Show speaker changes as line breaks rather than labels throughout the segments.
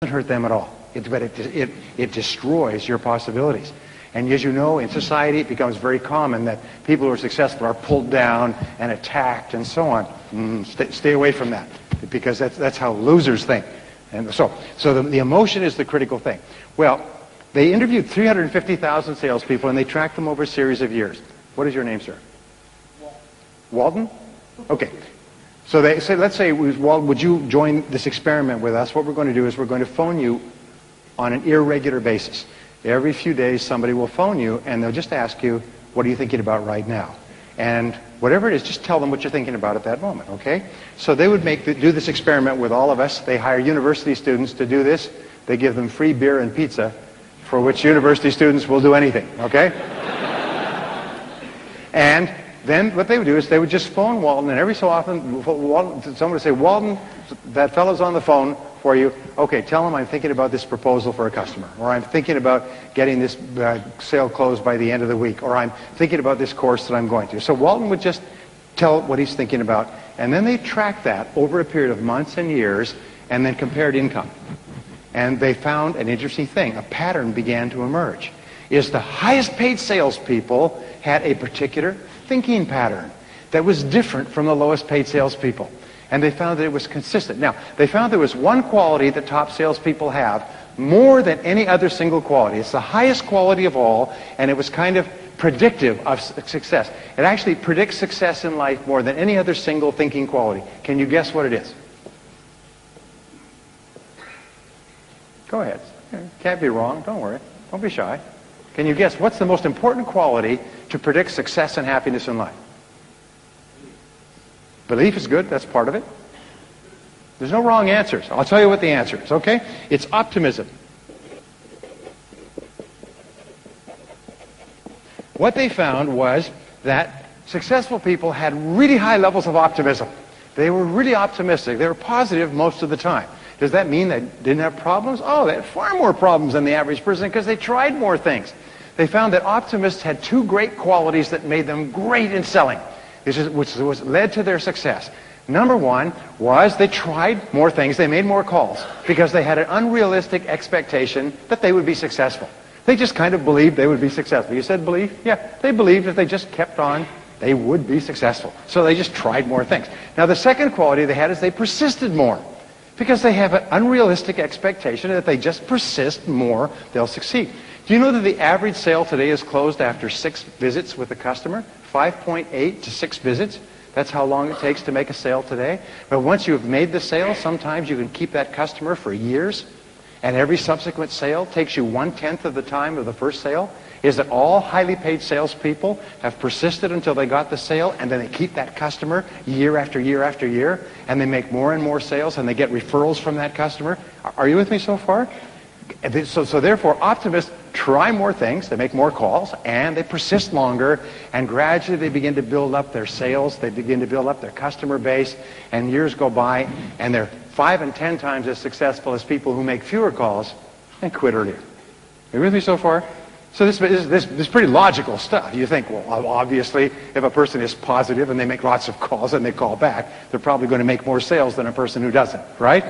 doesn't hurt them at all. It destroys your possibilities. And as you know, in society, it becomes very common that people who are successful are pulled down and attacked and so on. Stay away from that, because that's how losers think. And so the emotion is the critical thing. Well, they interviewed 350,000 salespeople, and they tracked them over a series of years. What is your name, sir? Walton? Okay. So they say, let's say, Walton, would you join this experiment with us? What we're going to do is we're going to phone you on an irregular basis. Every few days somebody will phone you, and they'll just ask you, what are you thinking about right now? And whatever it is, just tell them what you're thinking about at that moment, okay? So they would do this experiment with all of us. They hire university students to do this. They give them free beer and pizza, for which university students will do anything, okay? And then what they would do is they would just phone Walton, and every so often someone would say, Walton, that fellow's on the phone for you. Okay, tell him I'm thinking about this proposal for a customer, or I'm thinking about getting this sale closed by the end of the week, or I'm thinking about this course that I'm going to. So Walton would just tell what he's thinking about, and then they tracked that over a period of months and years, and then compared income. And they found an interesting thing. A pattern began to emerge. Is the highest paid salespeople had a particular thinking pattern that was different from the lowest paid salespeople. And they found that it was consistent. Now, they found there was one quality that top salespeople have more than any other single quality. It's the highest quality of all, and it was kind of predictive of success. It actually predicts success in life more than any other single thinking quality. Can you guess what it is? Go ahead. Can't be wrong. Don't worry. Don't be shy. Can you guess what's the most important quality to predict success and happiness in life? Belief is good. That's part of it. There's no wrong answers. I'll tell you what the answer is, okay? It's optimism. What they found was that successful people had really high levels of optimism. They were really optimistic. They were positive most of the time. Does that mean they didn't have problems? Oh, they had far more problems than the average person because they tried more things. They found that optimists had two great qualities that made them great in selling, which led to their success. Number one was they tried more things, they made more calls, because they had an unrealistic expectation that they would be successful. They just kind of believed they would be successful. You said believe? Yeah, they believed if they just kept on, they would be successful. So they just tried more things. Now the second quality they had is they persisted more, because they have an unrealistic expectation that if they just persist more, they'll succeed. Do you know that the average sale today is closed after 6 visits with the customer? 5.8 to 6 visits. That's how long it takes to make a sale today. But once you've made the sale, sometimes you can keep that customer for years. And every subsequent sale takes you 1/10 of the time of the first sale. Is that all highly paid salespeople have persisted until they got the sale, and then they keep that customer year after year after year, and they make more and more sales, and they get referrals from that customer? Are you with me so far? So therefore, optimists try more things, they make more calls, and they persist longer, and gradually they begin to build up their sales, they begin to build up their customer base, and years go by, and they're 5 and 10 times as successful as people who make fewer calls and quit earlier. Are you with me so far? So this is pretty logical stuff. You think, well, obviously, if a person is positive and they make lots of calls and they call back, they're probably going to make more sales than a person who doesn't, right?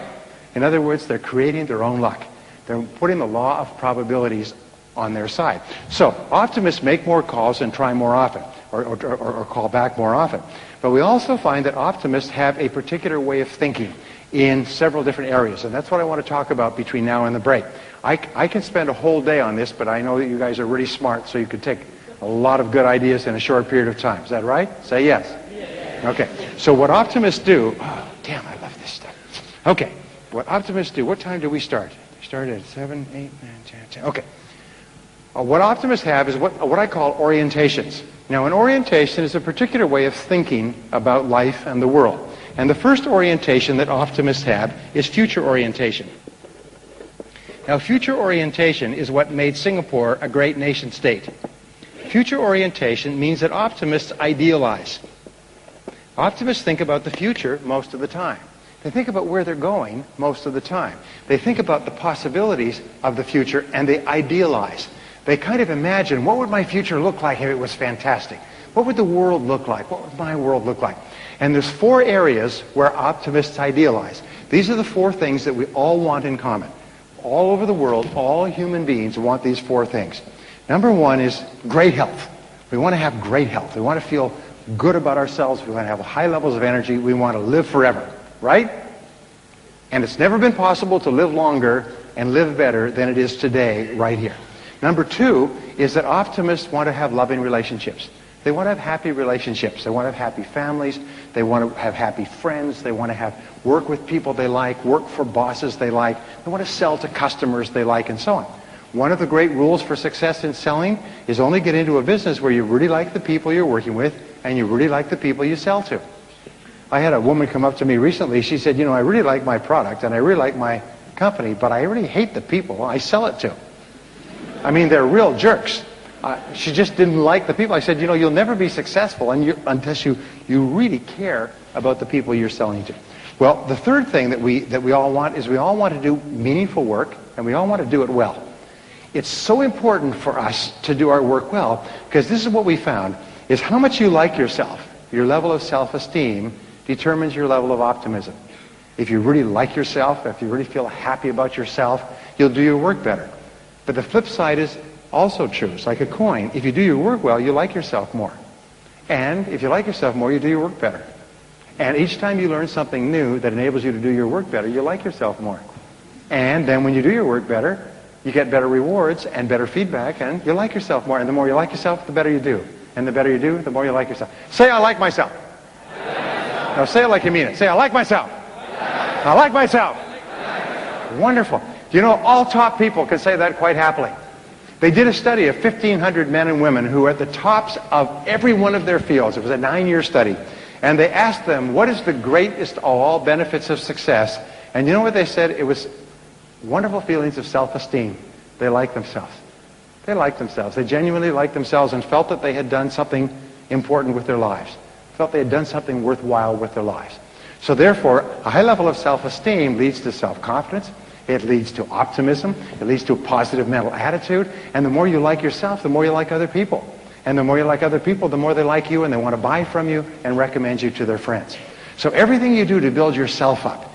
In other words, they're creating their own luck. They're putting the law of probabilities on their side. So optimists make more calls and try more often, or call back more often. But we also find that optimists have a particular way of thinking in several different areas, and that's what I want to talk about between now and the break. I can spend a whole day on this, but I know that you guys are really smart, so you could take a lot of good ideas in a short period of time. Is that right? Say yes. Okay. So what optimists do... Oh, damn, I love this stuff. Okay. What optimists do... What time do we start? We started at 7, 8, 9, 10, 10. Okay. What optimists have is what I call orientations. Now, an orientation is a particular way of thinking about life and the world. And the first orientation that optimists have is future orientation. Now, future orientation is what made Singapore a great nation state. Future orientation means that optimists idealize. Optimists think about the future most of the time. They think about where they're going most of the time. They think about the possibilities of the future, and they idealize. They kind of imagine, what would my future look like if it was fantastic? What would the world look like? What would my world look like? And there's 4 areas where optimists idealize. These are the 4 things that we all want in common. all over the world, all human beings want these four things. Number one is great health. We want to have great health. We want to feel good about ourselves. We want to have high levels of energy. We want to live forever, right? And it's never been possible to live longer and live better than it is today, right here. Number two is that optimists want to have loving relationships. They want to have happy relationships. They want to have happy families. They want to have happy friends. They want to have work with people they like, work for bosses they like. They want to sell to customers they like, and so on. One of the great rules for success in selling is only get into a business where you really like the people you're working with and you really like the people you sell to. I had a woman come up to me recently. She said, you know, I really like my product and I really like my company, but I really hate the people I sell it to. I mean, they're real jerks. She just didn't like the people. I said, you know, you'll never be successful unless you really care about the people you're selling to. Well, the third thing that we all want is we all want to do meaningful work, and we all want to do it well. It's so important for us to do our work well, because this is what we found, is how much you like yourself, your level of self-esteem, determines your level of optimism. If you really like yourself, if you really feel happy about yourself, you'll do your work better. But the flip side is also true. It's like a coin. If you do your work well, you like yourself more. And if you like yourself more, you do your work better. And each time you learn something new that enables you to do your work better, you like yourself more. And then when you do your work better, you get better rewards and better feedback, and you like yourself more. And the more you like yourself, the better you do. And the better you do, the more you like yourself. Say, I like myself. Now say it like you mean it. Say, I like myself. I like myself. Wonderful. You know, all top people can say that quite happily. They did a study of 1,500 men and women who were at the tops of every one of their fields. It was a 9-year study. And they asked them, what is the greatest of all benefits of success? And you know what they said? It was wonderful feelings of self-esteem. They liked themselves. They liked themselves. They genuinely liked themselves and felt that they had done something important with their lives. Felt they had done something worthwhile with their lives. So therefore, a high level of self-esteem leads to self-confidence. It leads to optimism. It leads to a positive mental attitude. And the more you like yourself, the more you like other people. And the more you like other people, the more they like you and they want to buy from you and recommend you to their friends. So everything you do to build yourself up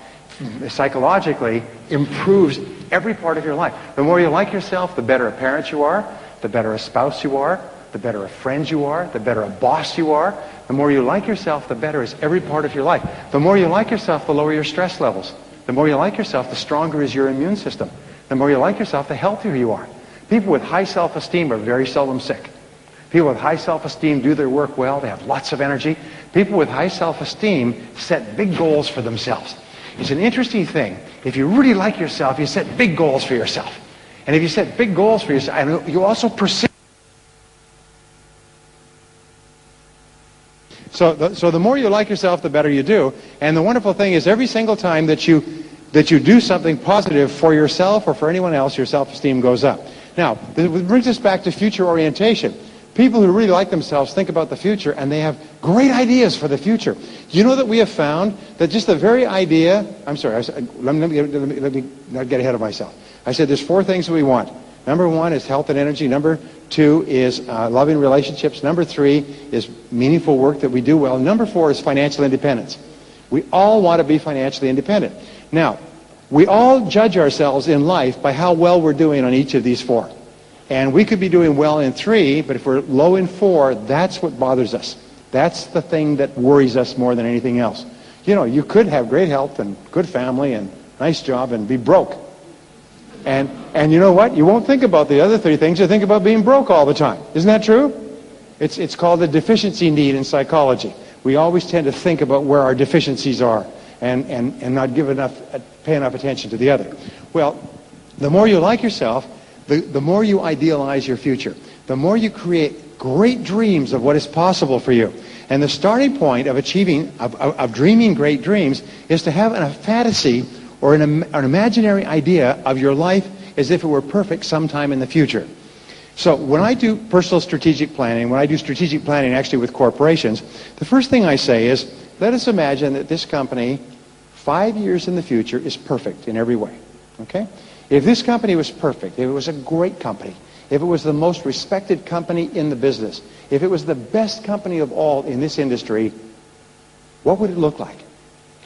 psychologically improves every part of your life. The more you like yourself, the better a parent you are, the better a spouse you are, the better a friend you are, the better a boss you are. The more you like yourself, the better is every part of your life. The more you like yourself, the lower your stress levels. The more you like yourself, the stronger is your immune system. The more you like yourself, the healthier you are. People with high self-esteem are very seldom sick. People with high self-esteem do their work well. They have lots of energy. People with high self-esteem set big goals for themselves. It's an interesting thing. If you really like yourself, you set big goals for yourself. And if you set big goals for yourself, and you also pursue. So the more you like yourself, the better you do. And the wonderful thing is every single time that you do something positive for yourself or for anyone else, your self-esteem goes up. Now, this brings us back to future orientation. People who really like themselves think about the future, and they have great ideas for the future. You know that we have found that just the very idea... I'm sorry, let me not get ahead of myself. I said there's 4 things that we want. Number 1 is health and energy. Number 2 is loving relationships. Number 3 is meaningful work that we do well. Number 4 is financial independence. We all want to be financially independent. Now, we all judge ourselves in life by how well we're doing on each of these 4. And we could be doing well in 3, but if we're low in 4, that's what bothers us. That's the thing that worries us more than anything else. You know, you could have great health and good family and nice job and be broke. And you know what? You won't think about the other 3 things. You think about being broke all the time. Isn't that true? It's called the deficiency need in psychology. We always tend to think about where our deficiencies are and not pay enough attention to the other. Well, the more you like yourself, the more you idealize your future, the more you create great dreams of what is possible for you. And the starting point of of dreaming great dreams is to have a fantasy or an imaginary idea of your life as if it were perfect sometime in the future. So when I do personal strategic planning, when I do strategic planning actually with corporations, the first thing I say is, let us imagine that this company 5 years in the future is perfect in every way. Okay? If this company was perfect, if it was a great company, if it was the most respected company in the business, if it was the best company of all in this industry, what would it look like?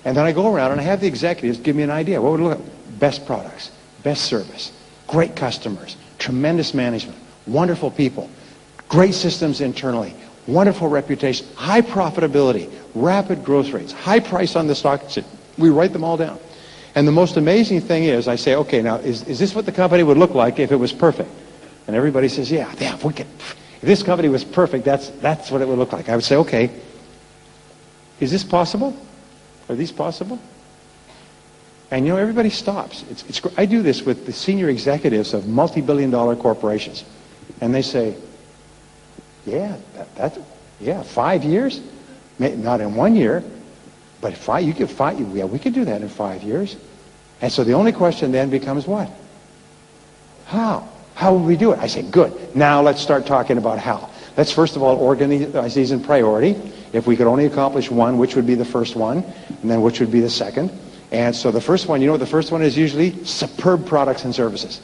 And then I go around and I have the executives give me an idea. What would it look like? Best products, best service, great customers, tremendous management, wonderful people, great systems internally, wonderful reputation, high profitability, rapid growth rates, high price on the stock exchange. We write them all down. And the most amazing thing is, I say, okay, now, is this what the company would look like if it was perfect? And everybody says, yeah, if this company was perfect, that's what it would look like. I would say, okay, is this possible? Are these possible? And everybody stops. I do this with the senior executives of multi-billion-dollar corporations. And they say, yeah, 5 years? Not in 1 year, but we could do that in 5 years. And so the only question then becomes what? How? How will we do it? I say, good. Now let's start talking about how. Let's first of all organize these in priority. If we could only accomplish one, which would be the first one, and then which would be the second. And so the first one, the first one is usually superb products and services.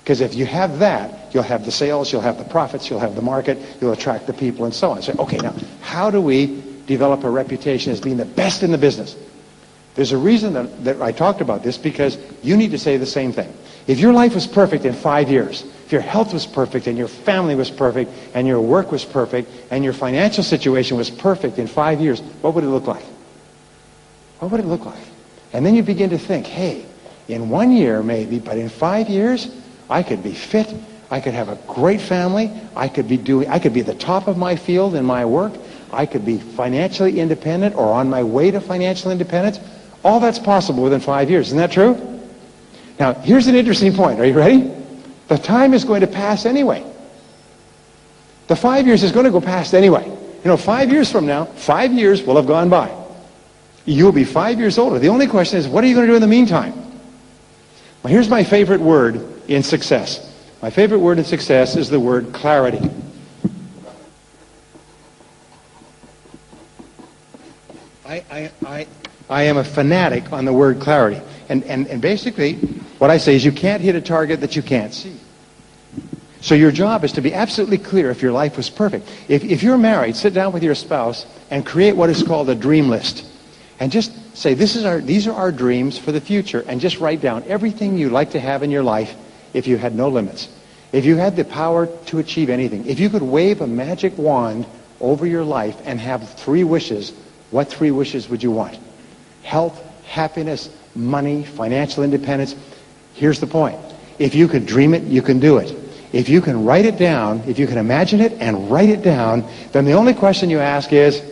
Because if you have that, you'll have the sales, you'll have the profits, you'll have the market, you'll attract the people, and so on. So, okay, now, how do we develop a reputation as being the best in the business? There's a reason that I talked about this, because you need to say the same thing. If your life was perfect in 5 years, if your health was perfect and your family was perfect and your work was perfect and your financial situation was perfect in 5 years, what would it look like? What would it look like? And then you begin to think, hey, in 1 year maybe, but in 5 years, I could be fit, I could have a great family, I could be the top of my field in my work, I could be financially independent or on my way to financial independence. All that's possible within 5 years. Isn't that true? Now, here's an interesting point. Are you ready? The time is going to pass anyway. The 5 years is going to go past anyway. 5 years from now, 5 years will have gone by. You'll be 5 years older. The only question is, what are you going to do in the meantime? Well, here's my favorite word in success. My favorite word in success is the word clarity. I am a fanatic on the word clarity. And basically, what I say is you can't hit a target that you can't see. So your job is to be absolutely clear if your life was perfect. If you're married, sit down with your spouse and create what is called a dream list. And just say, these are our dreams for the future. And just write down everything you'd like to have in your life if you had no limits. If you had the power to achieve anything. If you could wave a magic wand over your life and have 3 wishes, what 3 wishes would you want? Health, happiness, money, financial independence. Here's the point. If you can dream it, you can do it. If you can write it down, if you can imagine it and write it down, then the only question you ask is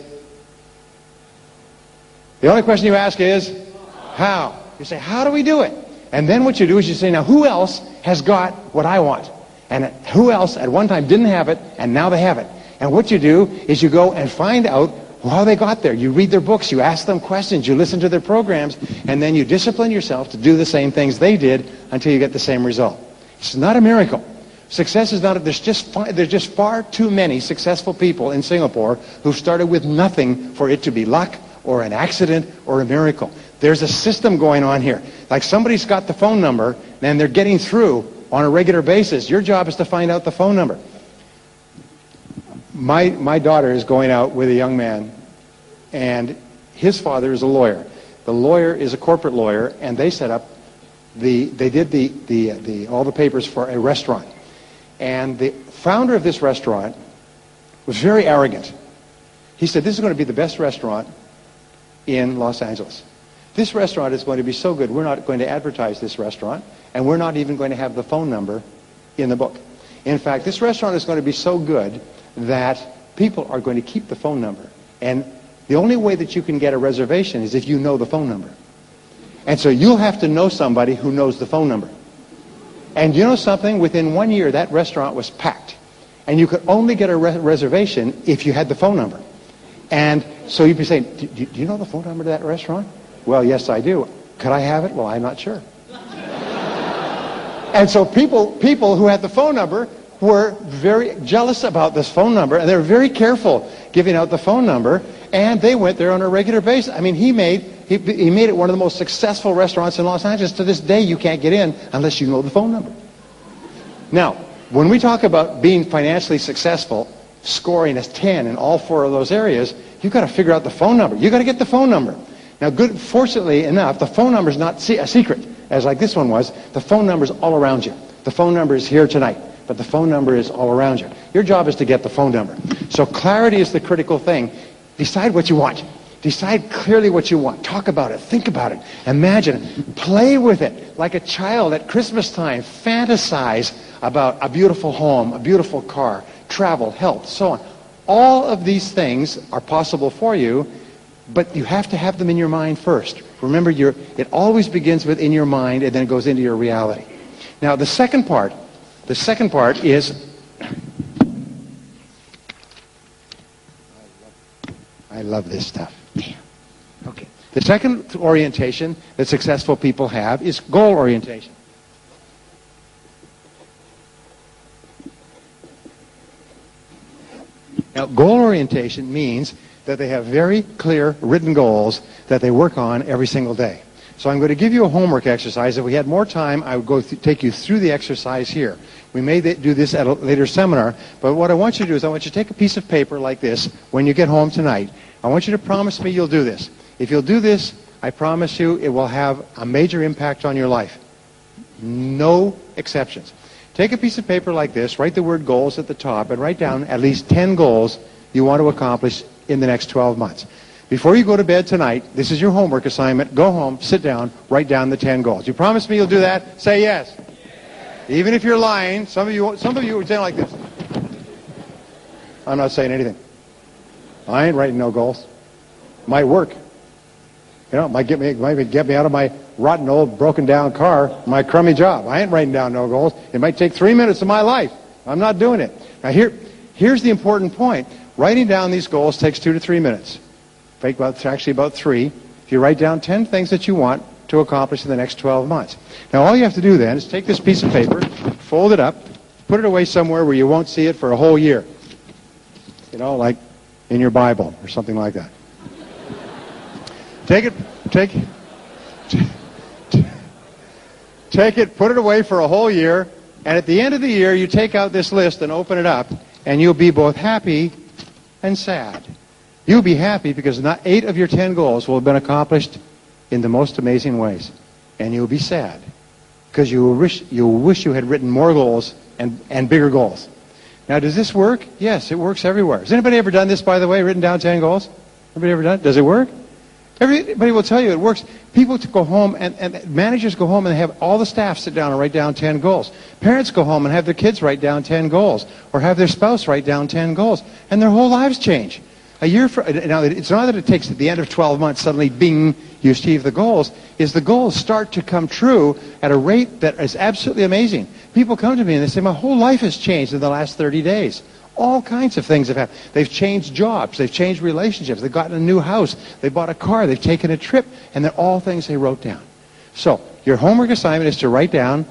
how? You say, how do we do it? And then what you do is you say, now who else has got what I want? And who else at one time didn't have it and now they have it? And what you do is you go and find out how they got there. You read their books, you ask them questions, you listen to their programs, and then you discipline yourself to do the same things they did until you get the same result. It's not a miracle. Success is not, there's just far too many successful people in Singapore who started with nothing for it to be luck or an accident or a miracle. There's a system going on here. Like somebody's got the phone number and they're getting through on a regular basis. Your job is to find out the phone number. My daughter is going out with a young man, and his father is a lawyer. The lawyer is a corporate lawyer, and they set up they did all the papers for a restaurant. And the founder of this restaurant was very arrogant. He said, this is going to be the best restaurant in Los Angeles. This restaurant is going to be so good, we're not going to advertise this restaurant, and we're not even going to have the phone number in the book. In fact, this restaurant is going to be so good that people are going to keep the phone number. And the only way that you can get a reservation is if you know the phone number. And so you'll have to know somebody who knows the phone number. And you know something? Within 1 year, that restaurant was packed. And you could only get a reservation if you had the phone number. And so you'd be saying, do you know the phone number to that restaurant? Well, yes, I do. Could I have it? Well, I'm not sure. And so people who had the phone number were very jealous about this phone number, and they were very careful giving out the phone number, and they went there on a regular basis. I mean, he made it one of the most successful restaurants in Los Angeles. To this day, you can't get in unless you know the phone number. Now, when we talk about being financially successful, scoring a 10 in all 4 of those areas, you've got to figure out the phone number. You've got to get the phone number. Now, fortunately enough, the phone number is not a secret. as like this one was, the phone number is all around you. The phone number is here tonight, but the phone number is all around you. Your job is to get the phone number. So clarity is the critical thing. Decide what you want. Decide clearly what you want. Talk about it. Think about it. Imagine it. Play with it. Like a child at Christmas time. Fantasize about a beautiful home, a beautiful car, travel, health, so on. All of these things are possible for you, but you have to have them in your mind first. Remember, it always begins within your mind and then it goes into your reality. Now, the second part is, I love this stuff. Damn. Okay. The second orientation that successful people have is goal orientation. Now, goal orientation means that they have very clear written goals that they work on every single day. So I'm going to give you a homework exercise. If we had more time, I would take you through the exercise here. We may do this at a later seminar, but what I want you to do is I want you to take a piece of paper like this when you get home tonight. I want you to promise me you'll do this. If you'll do this, I promise you it will have a major impact on your life. No exceptions. Take a piece of paper like this, write the word goals at the top, and write down at least 10 goals you want to accomplish in the next 12 months. Before you go to bed tonight, this is your homework assignment. Go home, sit down, write down the 10 goals. You promise me you'll do that? Say yes. Yes. Even if you're lying, some of you would say like this. I'm not saying anything. I ain't writing no goals. Might work. You know, might get me out of my rotten old broken down car, my crummy job. I ain't writing down no goals. It might take 3 minutes of my life. I'm not doing it. Now here's the important point. Writing down these goals takes 2 to 3 minutes. Actually about 3. If you write down 10 things that you want to accomplish in the next 12 months. Now all you have to do then is take this piece of paper, fold it up, put it away somewhere where you won't see it for a whole year. You know, like in your Bible or something like that. Take it, put it away for a whole year, and at the end of the year you take out this list and open it up, and you'll be both happy and sad. You'll be happy because 8 of your 10 goals will have been accomplished in the most amazing ways. And you'll be sad because you'll wish you had written more goals and bigger goals. Now, does this work? Yes, it works everywhere. Has anybody ever done this, by the way, written down 10 goals? Everybody ever done it? Does it work? Everybody will tell you it works. People go home, and managers go home and have all the staff sit down and write down 10 goals. Parents go home and have their kids write down 10 goals, or have their spouse write down 10 goals, and their whole lives change. Now, it's not that it takes at the end of 12 months, suddenly, bing, you achieve the goals. The goals start to come true at a rate that is absolutely amazing. People come to me and they say, my whole life has changed in the last 30 days. All kinds of things have happened. They've changed jobs. They've changed relationships. They've gotten a new house. They bought a car. They've taken a trip. And they're all things they wrote down. So your homework assignment is to write down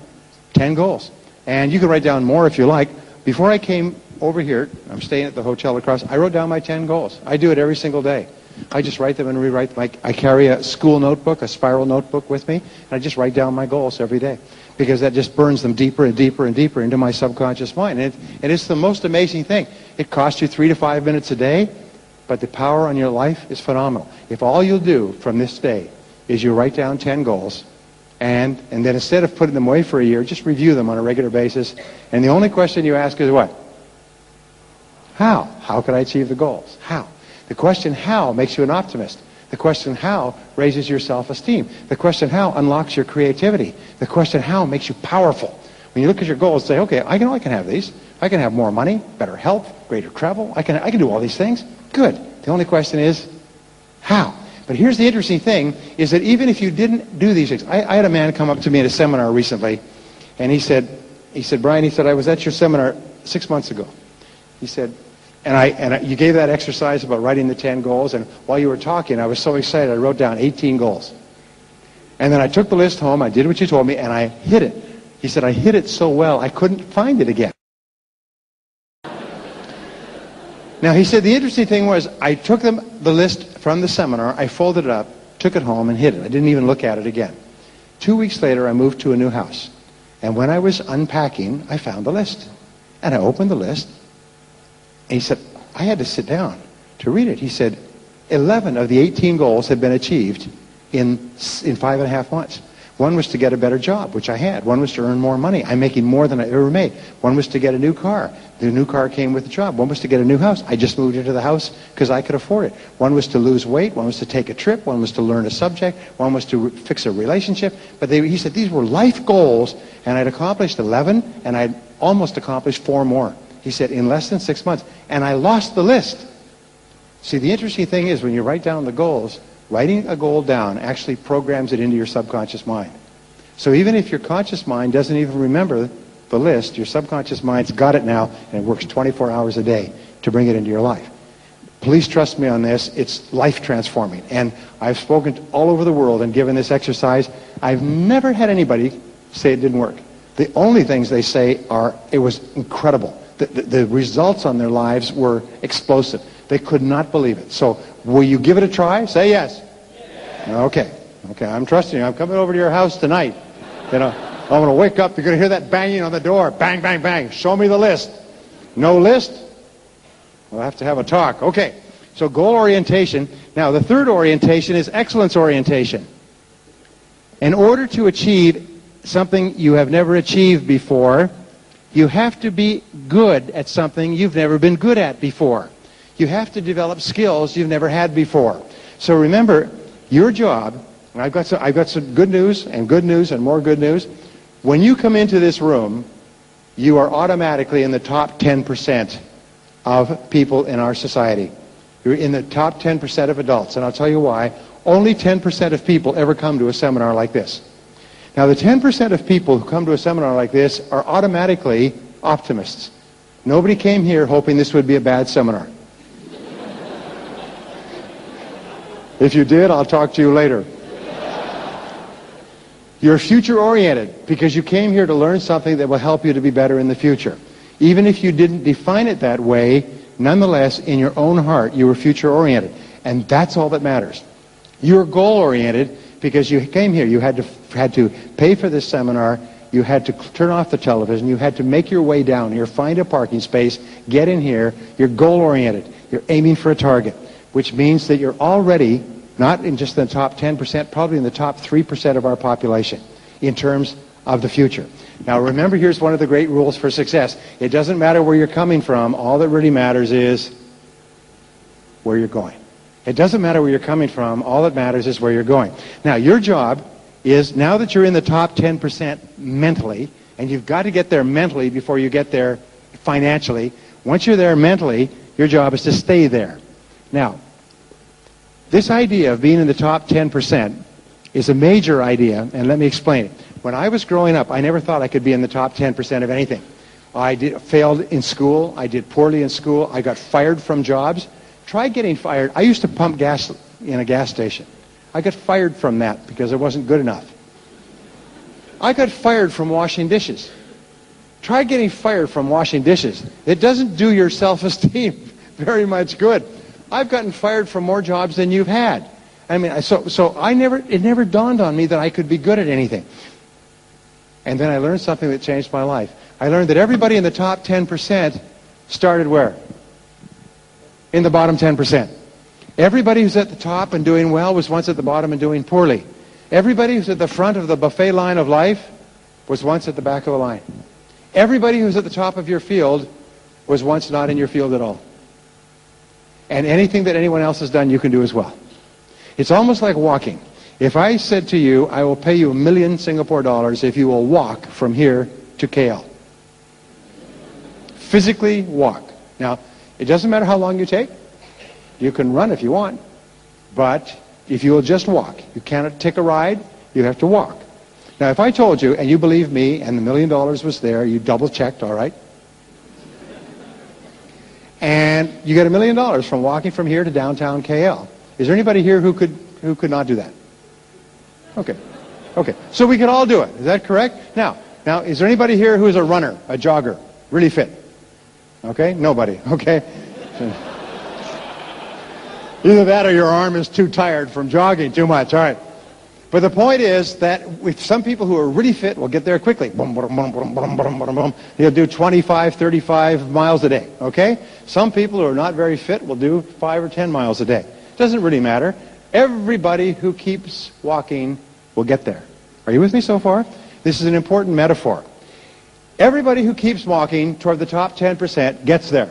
10 goals. And you can write down more if you like. Before I came over here, I'm staying at the hotel across, I wrote down my 10 goals. I do it every single day. I just write them and rewrite them. I carry a school notebook, a spiral notebook with me, and I just write down my goals every day because that just burns them deeper and deeper and deeper into my subconscious mind. And it's the most amazing thing. It costs you 3 to 5 minutes a day, but the power on your life is phenomenal. If all you'll do from this day is you write down 10 goals, and then instead of putting them away for a year, just review them on a regular basis, and the only question you ask is what? How? How can I achieve the goals? How? The question how makes you an optimist. The question how raises your self-esteem. The question how unlocks your creativity. The question how makes you powerful. When you look at your goals and say, okay, I can have these. I can have more money, better health, greater travel. I can do all these things. Good. The only question is how. But here's the interesting thing, is that even if you didn't do these things, I had a man come up to me at a seminar recently, and he said, Brian, I was at your seminar 6 months ago. He said, you gave that exercise about writing the 10 goals, and while you were talking, I was so excited, I wrote down 18 goals. And then I took the list home, I did what you told me, and I hid it. He said, I hid it so well, I couldn't find it again. Now, he said, the interesting thing was, I took the list from the seminar, I folded it up, took it home, and hid it. I didn't even look at it again. 2 weeks later, I moved to a new house. And when I was unpacking, I found the list. And I opened the list, and he said, I had to sit down to read it. He said, 11 of the 18 goals had been achieved in 5.5 months. One was to get a better job, which I had. One was to earn more money. I'm making more than I ever made. One was to get a new car. The new car came with the job. One was to get a new house. I just moved into the house because I could afford it. One was to lose weight. One was to take a trip. One was to learn a subject. One was to fix a relationship. But he said these were life goals, and I'd accomplished 11, and I'd almost accomplished 4 more. He said, in less than 6 months. And I lost the list. See, the interesting thing is when you write down the goals, writing a goal down actually programs it into your subconscious mind. So even if your conscious mind doesn't even remember the list, your subconscious mind's got it now, and it works 24 hours a day to bring it into your life. Please trust me on this. It's life transforming. And I've spoken all over the world and given this exercise. I've never had anybody say it didn't work. The only things they say are, it was incredible. The results on their lives were explosive. They could not believe it. So will you give it a try? Say yes. Yes. Okay, I'm trusting you. I'm coming over to your house tonight. I'm going to wake up. You're going to hear that banging on the door. Bang, bang, bang. Show me the list. No list? We'll have to have a talk. Okay, so goal orientation. Now, the third orientation is excellence orientation. In order to achieve something you have never achieved before, you have to be good at something you've never been good at before. You have to develop skills you've never had before. So remember, your job, and I've got some good news and more good news. When you come into this room, you are automatically in the top 10% of people in our society. You're in the top 10% of adults, and I'll tell you why. Only 10% of people ever come to a seminar like this. Now, the 10% of people who come to a seminar like this are automatically optimists. Nobody came here hoping this would be a bad seminar. If you did, I'll talk to you later. You're future-oriented because you came here to learn something that will help you to be better in the future. Even if you didn't define it that way, nonetheless, in your own heart, you were future-oriented. And that's all that matters. You're goal-oriented because you came here. You had to pay for this seminar. You had to turn off the television. You had to make your way down here, find a parking space, get in here. You're goal-oriented. You're aiming for a target, which means that you're already not in just the top 10%, probably in the top 3% of our population in terms of the future. Now remember, here's one of the great rules for success. It doesn't matter where you're coming from. All that really matters is where you're going. It doesn't matter where you're coming from. All that matters is where you're going. Now your job is, now that you're in the top 10% mentally, and you've got to get there mentally before you get there financially, once you're there mentally, your job is to stay there. Now, this idea of being in the top 10% is a major idea, and let me explain it. When I was growing up, I never thought I could be in the top 10% of anything. I failed in school. I did poorly in school. I got fired from jobs. Try getting fired. I used to pump gas in a gas station. I got fired from that because I wasn't good enough. I got fired from washing dishes. Try getting fired from washing dishes. It doesn't do your self-esteem very much good. I've gotten fired from more jobs than you've had. I mean, it never dawned on me that I could be good at anything. And then I learned something that changed my life. I learned that everybody in the top 10% started where? In the bottom 10%. Everybody who's at the top and doing well was once at the bottom and doing poorly. Everybody who's at the front of the buffet line of life was once at the back of the line. Everybody who's at the top of your field was once not in your field at all. And anything that anyone else has done, you can do as well. It's almost like walking. If I said to you, I will pay you $1 million Singapore dollars if you will walk from here to KL. Physically walk. Now, it doesn't matter how long you take. You can run if you want. But if you will just walk, you cannot take a ride, you have to walk. Now, if I told you, and you believed me, and the $1 million was there, you double-checked, all right? And you get $1 million from walking from here to downtown KL. Is there anybody here who could not do that? Okay. Okay. So we could all do it. Is that correct? Now, is there anybody here who is a runner, a jogger, really fit? Okay? Nobody. Okay. Either that or your arm is too tired from jogging too much. All right. But the point is that with some people who are really fit will get there quickly. Boom, boom, boom, boom, boom, boom, boom, boom. They'll do 25, 35 miles a day. Okay? Some people who are not very fit will do 5 or 10 miles a day. Doesn't really matter. Everybody who keeps walking will get there. Are you with me so far? This is an important metaphor. Everybody who keeps walking toward the top 10% gets there.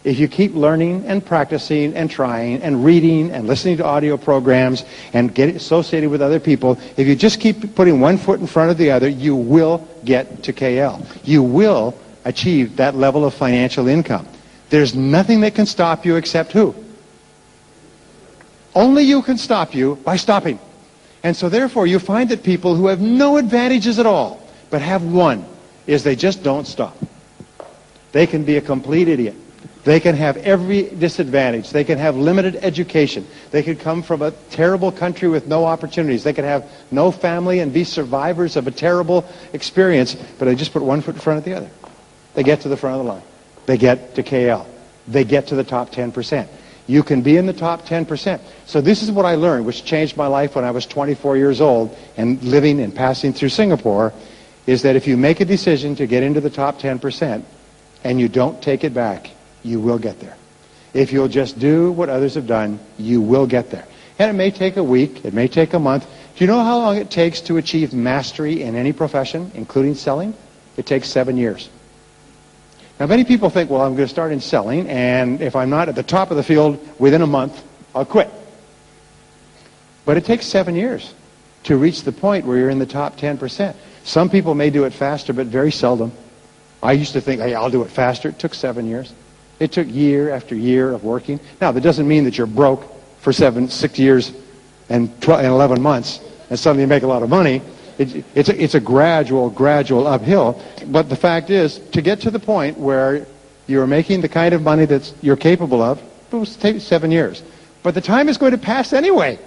If you keep learning and practicing and trying and reading and listening to audio programs and get associated with other people, if you just keep putting one foot in front of the other, you will get to KL. You will achieve that level of financial income. There's nothing that can stop you except who? Only you can stop you by stopping. And so therefore you find that people who have no advantages at all, but have one, is they just don't stop. They can be a complete idiot. They can have every disadvantage. They can have limited education. They could come from a terrible country with no opportunities. They could have no family and be survivors of a terrible experience, but they just put one foot in front of the other. They get to the front of the line. They get to KL. They get to the top 10%. You can be in the top 10%. So this is what I learned, which changed my life when I was 24 years old and living and passing through Singapore, is that if you make a decision to get into the top 10% and you don't take it back, you will get there. If you'll just do what others have done, you will get there. And it may take a week, it may take a month. Do you know how long it takes to achieve mastery in any profession, including selling? It takes 7 years. Now, many people think, well, I'm going to start in selling, and if I'm not at the top of the field within a month, I'll quit. But it takes 7 years to reach the point where you're in the top 10%. Some people may do it faster, but very seldom. I used to think, hey, I'll do it faster. It took 7 years. It took year after year of working. Now, that doesn't mean that you're broke for 6 years and 11 months and suddenly you make a lot of money. It's a gradual uphill. But the fact is, to get to the point where you're making the kind of money that you're capable of, it will take 7 years. But the time is going to pass anyway.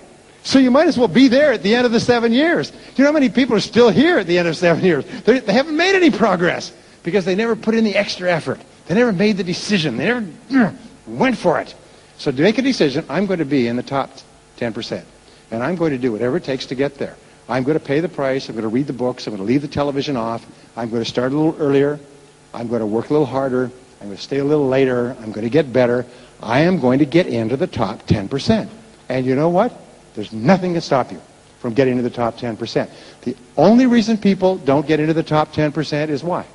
So you might as well be there at the end of the 7 years. Do you know how many people are still here at the end of 7 years? They haven't made any progress because they never put in the extra effort. They never made the decision. They never went for it. So to make a decision, I'm going to be in the top 10%. And I'm going to do whatever it takes to get there. I'm going to pay the price. I'm going to read the books. I'm going to leave the television off. I'm going to start a little earlier. I'm going to work a little harder. I'm going to stay a little later. I'm going to get better. I am going to get into the top 10%. And you know what? There's nothing to stop you from getting into the top 10%. The only reason people don't get into the top 10% is why?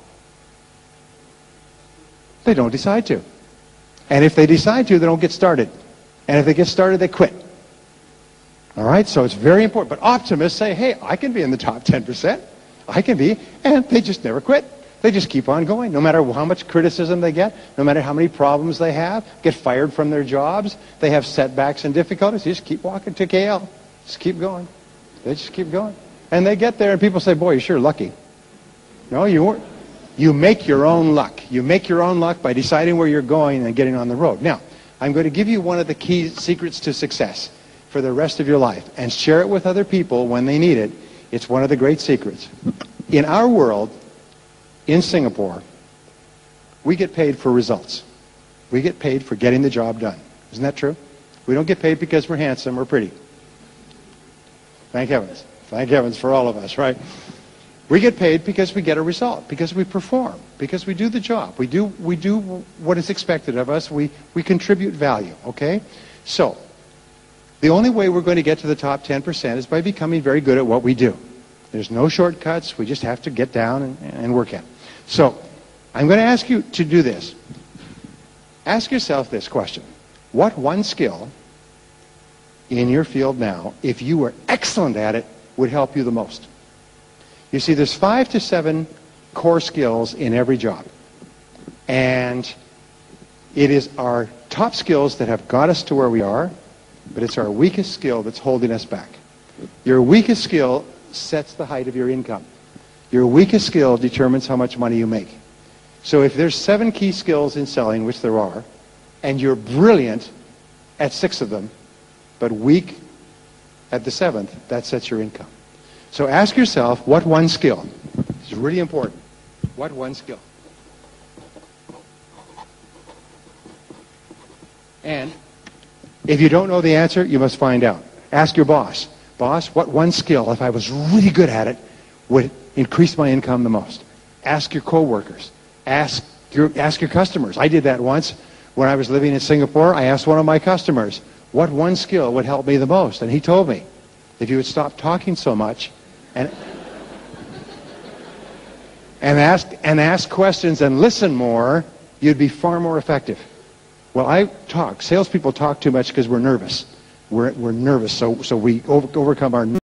They don't decide to. And if they decide to, they don't get started. And if they get started, they quit. All right? So it's very important. But optimists say, hey, I can be in the top 10%. I can be. And they just never quit. They just keep on going. No matter how much criticism they get, no matter how many problems they have, get fired from their jobs, they have setbacks and difficulties. They just keep walking to KL. Just keep going. They just keep going. And they get there and people say, boy, you're sure lucky. No, you weren't. You make your own luck. You make your own luck by deciding where you're going and getting on the road. Now, I'm going to give you one of the key secrets to success for the rest of your life and share it with other people when they need it. It's one of the great secrets. In our world, in Singapore, we get paid for results. We get paid for getting the job done. Isn't that true? We don't get paid because we're handsome or pretty. Thank heavens. Thank heavens for all of us, right? We get paid because we get a result, because we perform, because we do the job. We do what is expected of us. We contribute value, okay? So, the only way we're going to get to the top 10% is by becoming very good at what we do. There's no shortcuts. We just have to get down and work at it. So, I'm going to ask you to do this. Ask yourself this question. What one skill in your field now, if you were excellent at it, would help you the most? You see, there's 5 to 7 core skills in every job. And it is our top skills that have got us to where we are, but it's our weakest skill that's holding us back. Your weakest skill sets the height of your income. Your weakest skill determines how much money you make. So if there's 7 key skills in selling, which there are, and you're brilliant at 6 of them, but weak at the 7th, that sets your income. So ask yourself, what one skill? It's really important. What one skill? And if you don't know the answer, you must find out. Ask your boss. Boss, what one skill, if I was really good at it, would increase my income the most? Ask your coworkers. Ask your customers. I did that once when I was living in Singapore. I asked one of my customers, what one skill would help me the most? And he told me, if you would stop talking so much and ask questions and listen more, you'd be far more effective. Well, salespeople talk too much because we're nervous. We're nervous, so we overcome our